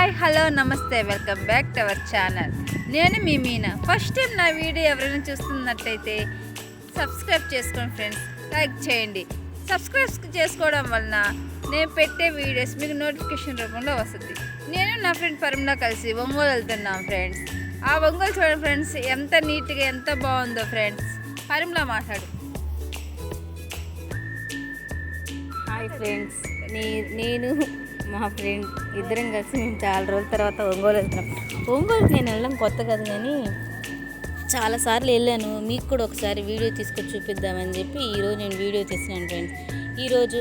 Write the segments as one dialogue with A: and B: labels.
A: Hi hello నమస్తే welcome back to our channel. నేను మీ Meena. First time నా వీడియో ఎవరైనా చూస్తున్నట్టయితే సబ్స్క్రైబ్ చేసుకోండి ఫ్రెండ్స్, లైక్ చేయండి. సబ్స్క్రైబ్ చేసుకోవడం వలన నేను పెట్టే వీడియోస్ మీకు నోటిఫికేషన్ రూపంలో వస్తుంది. నేను నా ఫ్రెండ్ పరిమళ కలిసి ఒంగోలు వెళ్తున్నాం ఫ్రెండ్స్. ఆ ఒంగోలు చూడండి ఫ్రెండ్స్, ఎంత నీట్గా ఎంత బాగుందో ఫ్రెండ్స్. పరిమళ మాట్లాడు.
B: హాయ్ ఫ్రెండ్స్, నేను మా ఫ్రెండ్ ఇద్దరం కలిసి మేము చాలా రోజుల తర్వాత ఒంగోలు వెళ్తున్నాం. ఒంగోలుకి నేను వెళ్ళడం కొత్త కదా, కానీ చాలాసార్లు వెళ్ళాను. మీకు కూడా ఒకసారి వీడియో తీసుకొచ్చి చూపిద్దామని చెప్పి ఈరోజు నేను వీడియో తీసినాను ఫ్రెండ్స్. ఈరోజు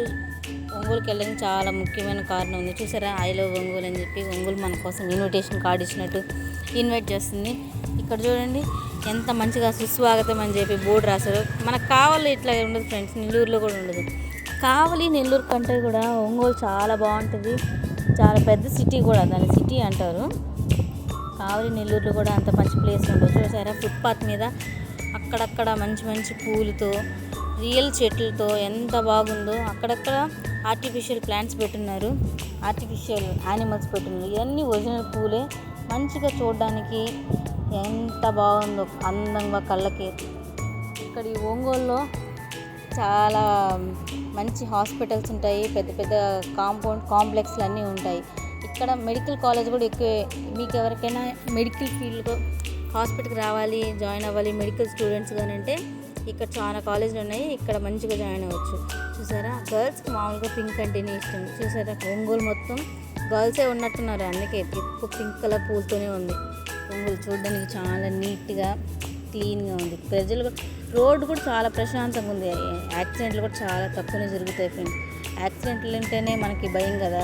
B: ఒంగోలుకి వెళ్ళడానికి చాలా ముఖ్యమైన కారణం ఉంది. చూసారా, ఐ లవ్ ఒంగోలు అని చెప్పి ఒంగోలు మన కోసం ఇన్విటేషన్ కార్డు ఇచ్చినట్టు ఇన్వైట్ చేస్తుంది. ఇక్కడ చూడండి ఎంత మంచిగా సుస్వాగతం అని చెప్పి బోర్డు రాశారు. మనకు కావాలి ఇట్లా ఉండదు ఫ్రెండ్స్, నెల్లూరులో కూడా ఉండదు. కావలి నెల్లూరు కంటే కూడా ఒంగోలు చాలా బాగుంటుంది. చాలా పెద్ద సిటీ కూడా, దాని సిటీ అంటారు. కావలి నెల్లూరులో కూడా అంత మంచి ప్లేస్ ఉండదు. చూసారా, ఫుట్పాత్ మీద అక్కడక్కడ మంచి మంచి పూలతో, రియల్ చెట్లతో ఎంత బాగుందో. అక్కడక్కడ ఆర్టిఫిషియల్ ప్లాంట్స్ పెట్టున్నారు, ఆర్టిఫిషియల్ యానిమల్స్ పెట్టున్నారు. ఇవన్నీ ఒరిజినల్ పూలే. మంచిగా చూడడానికి ఎంత బాగుందో, అందంగా కళ్ళకి. ఇక్కడ ఈ ఒంగోలులో చాలా మంచి హాస్పిటల్స్ ఉంటాయి, పెద్ద పెద్ద కాంప్లెక్స్లు అన్నీ ఉంటాయి. ఇక్కడ మెడికల్ కాలేజ్ కూడా ఎక్కువ. మీకు ఎవరికైనా మెడికల్ ఫీల్డ్లో హాస్పిటల్కి రావాలి, జాయిన్ అవ్వాలి మెడికల్ స్టూడెంట్స్ కానీ అంటే ఇక్కడ చాలా కాలేజీలు ఉన్నాయి. ఇక్కడ మంచిగా జాయిన్ అవ్వచ్చు. చూసారా, గర్ల్స్కి మామూలుగా పింక్ అంటేనే ఇష్టం. చూసారా, ఒంగోలు మొత్తం గర్ల్సే ఉన్నట్టున్నారు, అందుకే ఎక్కువ పింక్ కలర్ పూలతోనే ఉంది. ఒంగోలు చూడడానికి చాలా నీట్గా క్లీన్గా ఉంది. ప్రజలు రోడ్డు కూడా చాలా ప్రశాంతంగా ఉంది. యాక్సిడెంట్లు కూడా చాలా తక్కువనే జరుగుతాయి ఫ్రెండ్స్. యాక్సిడెంట్లు అంటేనే మనకి భయం కదా,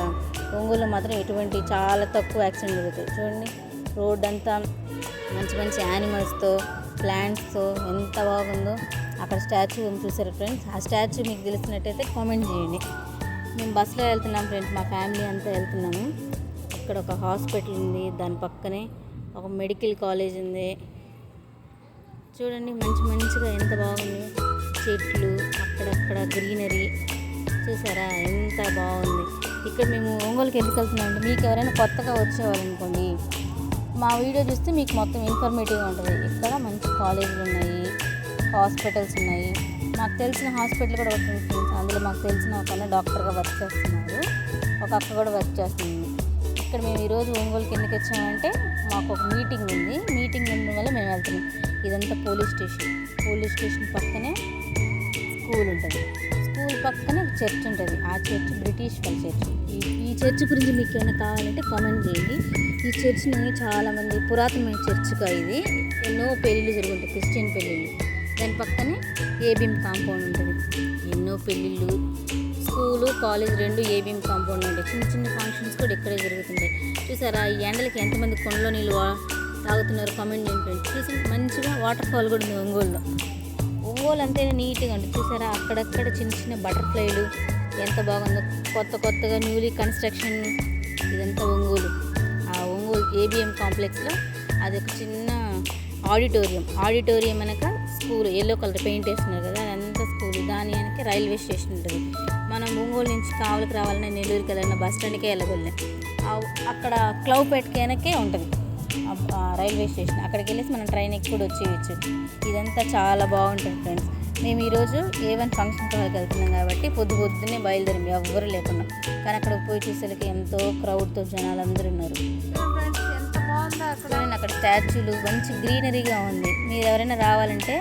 B: ఒంగోలు మాత్రం ఎటువంటి చాలా తక్కువ యాక్సిడెంట్ జరుగుతాయి. చూడండి, రోడ్ అంతా మంచి మంచి యానిమల్స్తో, ప్లాంట్స్తో ఎంత బాగుందో. అక్కడ స్టాచ్యూ ఉంది చూసారు ఫ్రెండ్స్. ఆ స్టాచ్యూ మీకు తెలిసినట్టయితే కామెంట్ చేయండి. మేము బస్సులో వెళ్తున్నాం ఫ్రెండ్స్, మా ఫ్యామిలీ అంతా వెళ్తున్నాము. ఇక్కడ ఒక హాస్పిటల్ ఉంది, దాని పక్కనే ఒక మెడికల్ కాలేజ్ ఉంది. చూడండి మంచిగా ఎంత బాగుంది. చెట్లు, అక్కడక్కడ గ్రీనరీ చూసారా, ఎంత బాగుంది. ఇక్కడ మేము ఒంగోలుకి ఎందుకు వెళ్తున్నామంటే, మీకు ఎవరైనా కొత్తగా వచ్చేవాళ్ళు అనుకోండి, మా వీడియో చూస్తే మీకు మొత్తం ఇన్ఫర్మేటివ్గా ఉంటుంది. ఇక్కడ మంచి కాలేజీలు ఉన్నాయి, హాస్పిటల్స్ ఉన్నాయి. మాకు తెలిసిన హాస్పిటల్ కూడా ఒకటి ఉంటుంది. అందులో మాకు తెలిసిన ఒక డాక్టర్గా వర్క్ చేస్తున్నారు, ఒక అక్క కూడా వర్క్ చేస్తుంది. ఇక్కడ మేము ఈరోజు ఒంగోలుకి ఎందుకు వచ్చామంటే, మాకు ఒక మీటింగ్ ఉంది. మీటింగ్ ఉండడం వల్ల మేము వెళ్తున్నాం. ఇదంతా పోలీస్ స్టేషన్ పక్కనే స్కూల్ ఉంటుంది. స్కూల్ పక్కనే చర్చ్ ఉంటుంది. ఆ చర్చ్ బ్రిటిష్ వాళ్ళ చర్చ్. ఈ చర్చ్ గురించి మీకు ఏమైనా కావాలంటే కామెంట్ చేయండి. ఈ చర్చ్ని చాలామంది పురాతనమైన చర్చ్గా, ఇది ఎన్నో పెళ్ళిళ్ళు జరుగుతాయి, క్రిస్టియన్ పెళ్ళిళ్ళు. దాని పక్కనే ఏబీఎం కాంపౌండ్ ఉంటుంది. ఎన్నో పెళ్ళిళ్ళు, స్కూలు కాలేజ్ రెండు ఏబీఎం కాంపౌండ్ ఉంటాయి. చిన్న చిన్న ఫంక్షన్స్ కూడా ఇక్కడే జరుగుతుంటాయి. చూసారా, ఈ ఎండలకి ఎంతమంది కొండలో నీళ్ళు తాగుతున్నారు కామెంట్ చేయండి. చూసి మంచిగా వాటర్ ఫాల్ కూడా ఉంది ఒంగోలులో. ఒంగోలు అంతేనే నీట్గా ఉంటుంది. చూసారా, అక్కడక్కడ చిన్న చిన్న బటర్ఫ్లైలు ఎంత బాగుందో. కొత్తగా న్యూలీ కన్స్ట్రక్షన్. ఇదంతా ఒంగోలు. ఆ ఒంగోలు ఏబిఎం కాంప్లెక్స్లో అది ఒక చిన్న ఆడిటోరియం వెనక స్కూల్, ఎల్లో కలర్ పెయింట్ వేస్తున్నారు కదా, అదంతా స్కూల్. దాని వెనక రైల్వే స్టేషన్ ఉంటుంది. మనం ఒంగోలు నుంచి కావలికి రావాలన్నా, నెల్లూరుకి వెళ్ళాలన్నా బస్ స్టాండ్కే వెళ్ళగలం. అక్కడ క్లౌపేట్కి వెనకే ఉంటుంది రైల్వే స్టేషన్. అక్కడికి వెళ్ళేసి మనం ట్రైన్ ఎక్కి కూడా వచ్చేయచ్చు. ఇదంతా చాలా బాగుంటుంది ఫ్రెండ్స్. మేము ఈరోజు ఏవన్ ఫంక్షన్ హాల్కి వెళ్తున్నాం కాబట్టి పొద్దున్నే బయలుదేరాం, ఎవ్వరు లేకుండా. కానీ అక్కడ పోయి చూసేసరికి ఎంతో క్రౌడ్తో జనాలు అందరూ ఉన్నారు. ఎంత బాగుందో అక్కడ స్టాచ్యూలు, మంచి గ్రీనరీగా ఉంది. మీరు ఎవరైనా రావాలంటే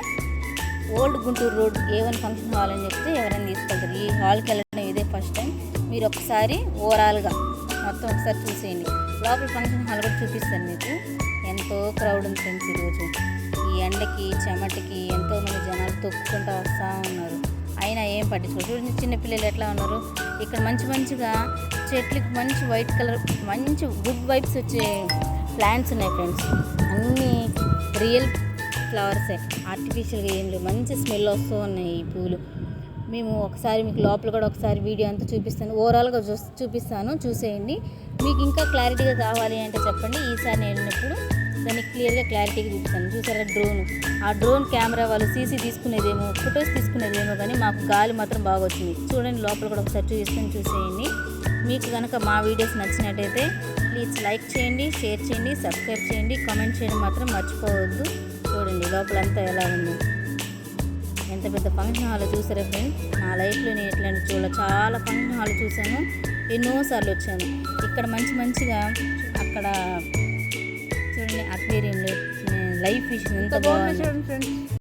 B: old Guntur road A1 function hall అని చెప్తే ఎవరైనా తీసుకెళ్తారు. ఈ హాల్కి వెళ్ళడం ఇదే ఫస్ట్ టైం. మీరు ఒకసారి ఓవరాల్గా మొత్తం ఒకసారి చూసేయండి. లోపల ఫంక్షన్ హాల్ కూడా చూపిస్తాను మీకు. ఎంతో క్రౌడ్ ఉంది ఫ్రెండ్స్ ఈరోజు. ఈ ఎండకి చెమటకి ఎంతోమంది జనాలు తొక్కుకుంటూ వస్తూ ఉన్నారు. అయినా ఏం పట్టించుకోరు. చిన్నపిల్లలు ఎట్లా ఉన్నారు. ఇక్కడ మంచిగా చెట్లకి మంచి వైట్ కలర్, మంచి గుడ్ వైబ్స్ వచ్చే ప్లాంట్స్ ఉన్నాయి ఫ్రెండ్స్. అన్నీ రియల్ ఫ్లవర్సే, ఆర్టిఫిషియల్గా ఏం లేవు. మంచి స్మెల్ వస్తూ ఉన్నాయి ఈ పూలు. మేము ఒకసారి మీకు లోపల కూడా ఒకసారి వీడియో అంతా చూపిస్తాను, ఓవరాల్గా చూపిస్తాను, చూసేయండి. మీకు ఇంకా క్లారిటీగా కావాలి అంటే చెప్పండి. ఈసారి నేను వెళ్ళినప్పుడు దాన్ని క్లియర్గా క్లారిటీగా చూపిస్తాను. చూసారా, ఆ డ్రోన్ కెమెరా వాళ్ళు సీసీ తీసుకునేదేమో, ఫొటోస్ తీసుకునేదేమో, కానీ మాకు గాలి మాత్రం బాగా వచ్చింది. చూడండి, లోపల కూడా ఒకసారి చూసేయండి. మీకు కనుక మా వీడియోస్ నచ్చినట్టయితే ప్లీజ్ లైక్ చేయండి, షేర్ చేయండి, సబ్స్క్రైబ్ చేయండి, కామెంట్ చేయడం మాత్రం మర్చిపోవద్దు. చూడండి లోపలంతా ఎలా ఉంది. ఎంత పెద్ద ఫంక్షన్ హాల్ చూసారా ఫ్రెండ్స్. నా లైఫ్లో నేను ఇట్లాంటి చాలా ఫంక్షన్ హాల్ చూశాను, ఎన్నోసార్లు వచ్చాను. ఇక్కడ మంచిగా అక్కడ చూడండి అక్వేరియంలో లైవ్ ఫిష్ ఎంత బాగుంది.
A: ఫ్రెండ్స్